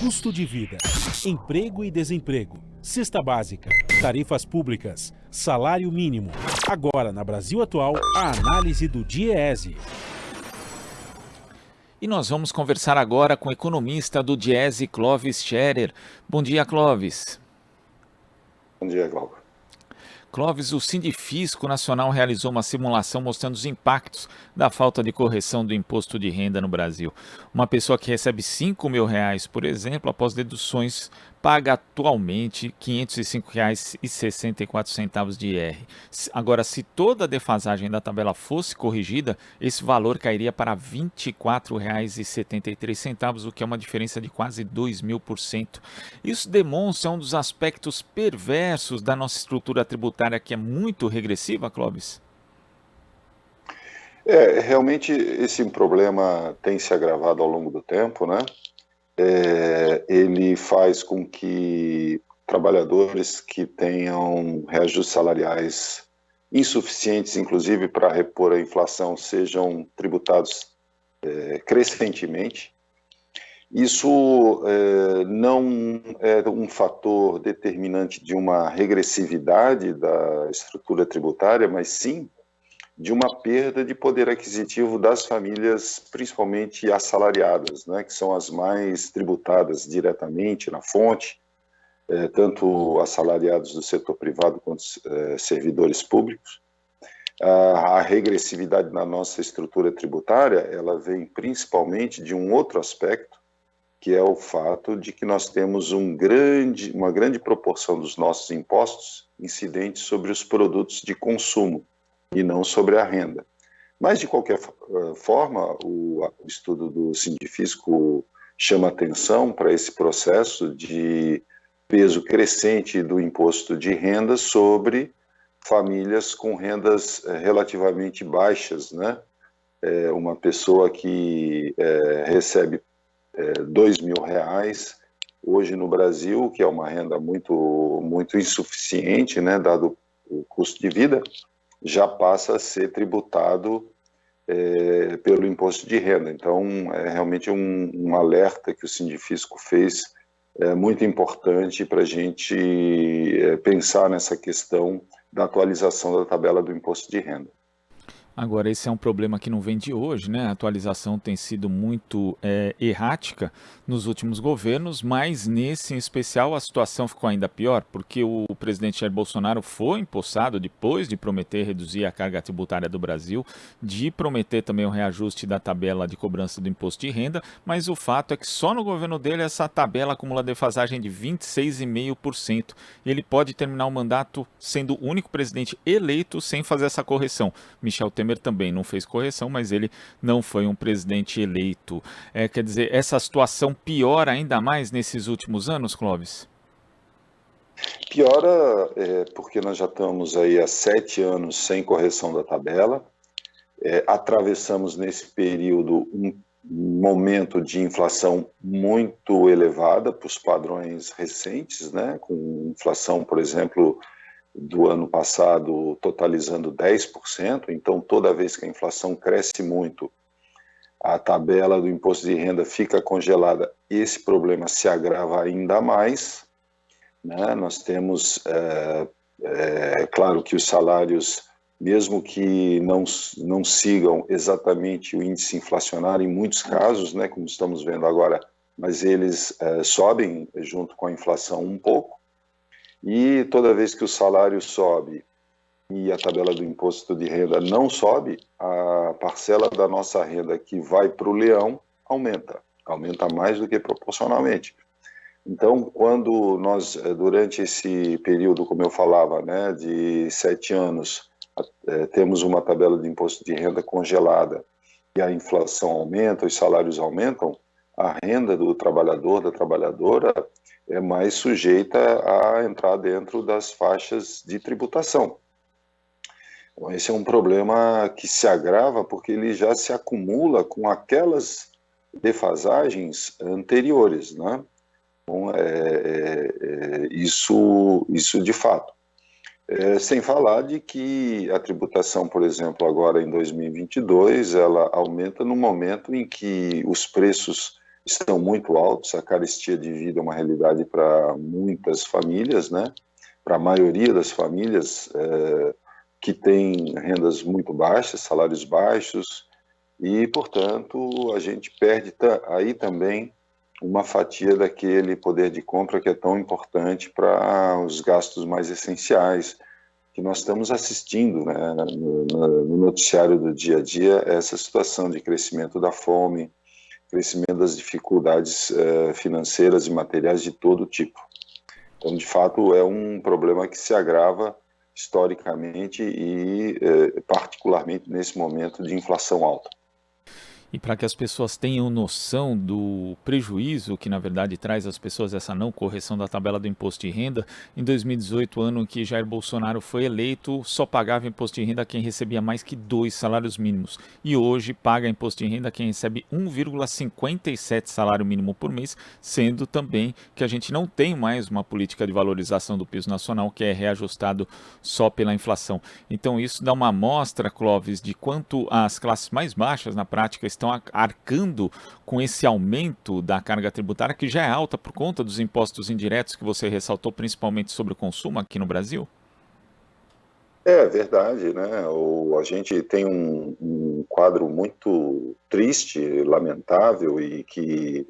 Custo de vida, emprego e desemprego, cesta básica, tarifas públicas, salário mínimo. Agora, na Brasil Atual, a análise do DIEESE. E nós vamos conversar agora com o economista do DIEESE, Clóvis Scherer. Bom dia, Clóvis. Bom dia, Glauco. Clóvis, o Sindifisco Nacional realizou uma simulação mostrando os impactos da falta de correção do imposto de renda no Brasil. Uma pessoa que recebe R$ 5.000, por exemplo, após deduções, paga atualmente R$ 505,64 de IR. Agora, se toda a defasagem da tabela fosse corrigida, esse valor cairia para R$ 24,73, o que é uma diferença de quase 2.000%. Isso demonstra um dos aspectos perversos da nossa estrutura tributária, que é muito regressiva, Clóvis? Realmente esse problema tem se agravado ao longo do tempo, né? Ele faz com que trabalhadores que tenham reajustes salariais insuficientes, inclusive para repor a inflação, sejam tributados crescentemente. Isso não é um fator determinante de uma regressividade da estrutura tributária, mas sim de uma perda de poder aquisitivo das famílias, principalmente assalariadas, né, que são as mais tributadas diretamente na fonte, tanto assalariados do setor privado quanto servidores públicos. A regressividade na nossa estrutura tributária, ela vem principalmente de um outro aspecto, que é o fato de que nós temos uma grande proporção dos nossos impostos incidentes sobre os produtos de consumo, e não sobre a renda. Mas, de qualquer forma, o estudo do Sindifisco chama atenção para esse processo de peso crescente do imposto de renda sobre famílias com rendas relativamente baixas, né? Uma pessoa que recebe R$ 2.000 hoje no Brasil, que é uma renda muito insuficiente, né, dado o custo de vida, já passa a ser tributado pelo imposto de renda. Então, é realmente um alerta que o Sindifisco fez, muito importante para a gente pensar nessa questão da atualização da tabela do imposto de renda. Agora, esse é um problema que não vem de hoje, né? A atualização tem sido muito errática nos últimos governos, mas nesse em especial a situação ficou ainda pior, porque o presidente Jair Bolsonaro foi empossado depois de prometer reduzir a carga tributária do Brasil, de prometer também o reajuste da tabela de cobrança do imposto de renda, mas o fato é que só no governo dele essa tabela acumula defasagem de 26,5%. E ele pode terminar o mandato sendo o único presidente eleito sem fazer essa correção. Michel Temer também não fez correção, mas ele não foi um presidente eleito. Quer dizer, essa situação piora ainda mais nesses últimos anos, Clóvis? Piora porque nós já estamos aí há 7 anos sem correção da tabela, atravessamos nesse período um momento de inflação muito elevada para os padrões recentes, né? Com inflação, por exemplo, do ano passado totalizando 10%, então toda vez que a inflação cresce muito, a tabela do imposto de renda fica congelada, esse problema se agrava ainda mais, né? Nós temos, claro que os salários, mesmo que não sigam exatamente o índice inflacionário, em muitos casos, né, como estamos vendo agora, mas eles sobem junto com a inflação um pouco. E toda vez que o salário sobe e a tabela do imposto de renda não sobe, a parcela da nossa renda que vai para o leão aumenta mais do que proporcionalmente. Então, quando nós, durante esse período, como eu falava, né, de 7 anos, temos uma tabela de imposto de renda congelada e a inflação aumenta, os salários aumentam, a renda do trabalhador, da trabalhadora, é mais sujeita a entrar dentro das faixas de tributação. Então, esse é um problema que se agrava porque ele já se acumula com aquelas defasagens anteriores, né? Então, isso de fato. Sem falar de que a tributação, por exemplo, agora em 2022, ela aumenta no momento em que os preços estão muito altos. A carestia de vida é uma realidade para muitas famílias, né? Para a maioria das famílias que têm rendas muito baixas, salários baixos, e, portanto, a gente perde aí também uma fatia daquele poder de compra que é tão importante para os gastos mais essenciais, que nós estamos assistindo, né, no noticiário do dia a dia, essa situação de crescimento da fome, crescimento das dificuldades financeiras e materiais de todo tipo. Então, de fato, é um problema que se agrava historicamente e particularmente nesse momento de inflação alta. E para que as pessoas tenham noção do prejuízo que, na verdade, traz às pessoas essa não correção da tabela do imposto de renda, em 2018, ano em que Jair Bolsonaro foi eleito, só pagava imposto de renda quem recebia mais que 2 salários mínimos. E hoje paga imposto de renda quem recebe 1,57 salário mínimo por mês, sendo também que a gente não tem mais uma política de valorização do piso nacional que é reajustado só pela inflação. Então isso dá uma amostra, Clóvis, de quanto as classes mais baixas, na prática, estão arcando com esse aumento da carga tributária, que já é alta por conta dos impostos indiretos que você ressaltou, principalmente sobre o consumo aqui no Brasil? É verdade, né? A gente tem um quadro muito triste, lamentável, e que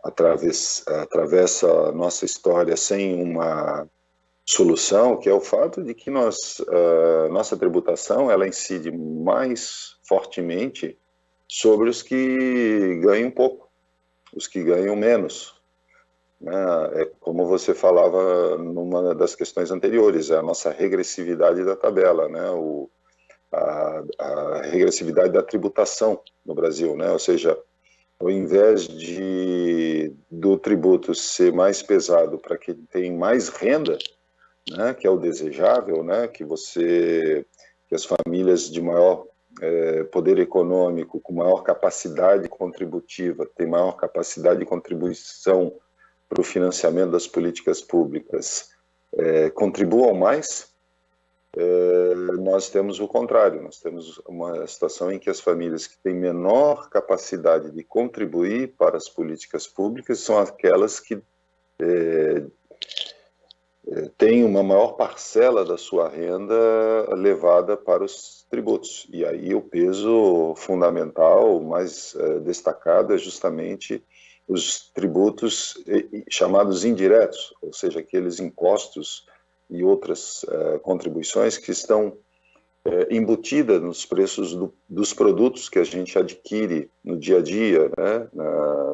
atravessa a nossa história sem uma solução, que é o fato de que nossa tributação ela incide mais fortemente sobre os que ganham pouco, os que ganham menos. Né? É como você falava numa das questões anteriores, a nossa regressividade da tabela, né? A regressividade da tributação no Brasil, né? Ou seja, ao invés do tributo ser mais pesado para quem tem mais renda, né? Que é o desejável, né? Que as famílias de maior poder econômico, com maior capacidade contributiva, tem maior capacidade de contribuição para o financiamento das políticas públicas, contribuam mais, nós temos o contrário, nós temos uma situação em que as famílias que têm menor capacidade de contribuir para as políticas públicas são aquelas que tem uma maior parcela da sua renda levada para os tributos. E aí o peso fundamental, mais destacado, é justamente os tributos chamados indiretos, ou seja, aqueles impostos e outras contribuições que estão embutidas nos preços dos produtos que a gente adquire no dia a dia, né?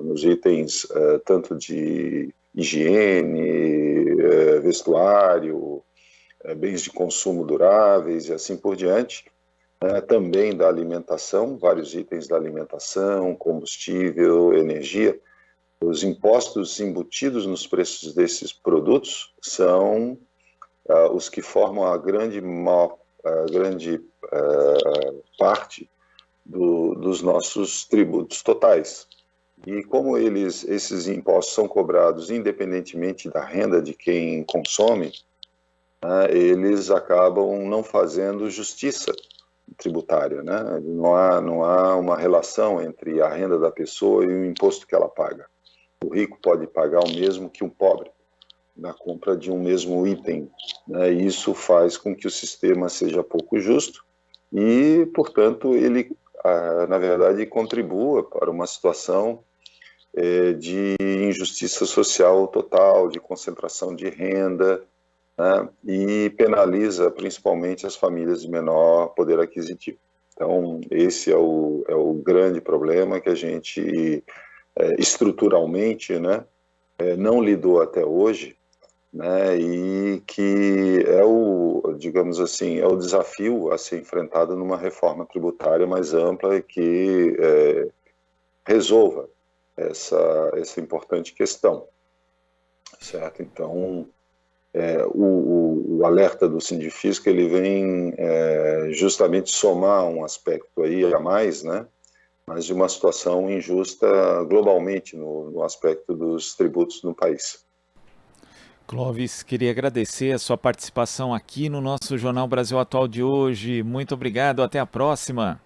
Nos itens tanto de higiene, vestuário, bens de consumo duráveis e assim por diante, também da alimentação, vários itens da alimentação, combustível, energia. Os impostos embutidos nos preços desses produtos são os que formam a grande parte dos nossos tributos totais. E como esses impostos são cobrados independentemente da renda de quem consome, eles acabam não fazendo justiça tributária, né? Não há uma relação entre a renda da pessoa e o imposto que ela paga. O rico pode pagar o mesmo que um pobre na compra de um mesmo item, né? E isso faz com que o sistema seja pouco justo e, portanto, ele, na verdade, contribua para uma situação de injustiça social total, de concentração de renda, né? E penaliza principalmente as famílias de menor poder aquisitivo. Então, esse é o grande problema que a gente estruturalmente, né, não lidou até hoje, né, e que digamos assim, é o desafio a ser enfrentado numa reforma tributária mais ampla e que resolva essa importante questão, certo? Então, o alerta do Sindifisco, ele vem justamente somar um aspecto aí a mais, né, mas de uma situação injusta globalmente no aspecto dos tributos no país. Clóvis, queria agradecer a sua participação aqui no nosso Jornal Brasil Atual de hoje. Muito obrigado, até a próxima.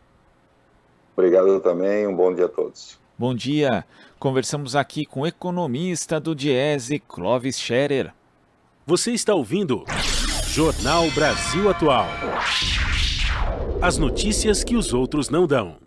Obrigado também, um bom dia a todos. Bom dia. Conversamos aqui com o economista do Diese, Clovis Scherer. Você está ouvindo Jornal Brasil Atual. As notícias que os outros não dão.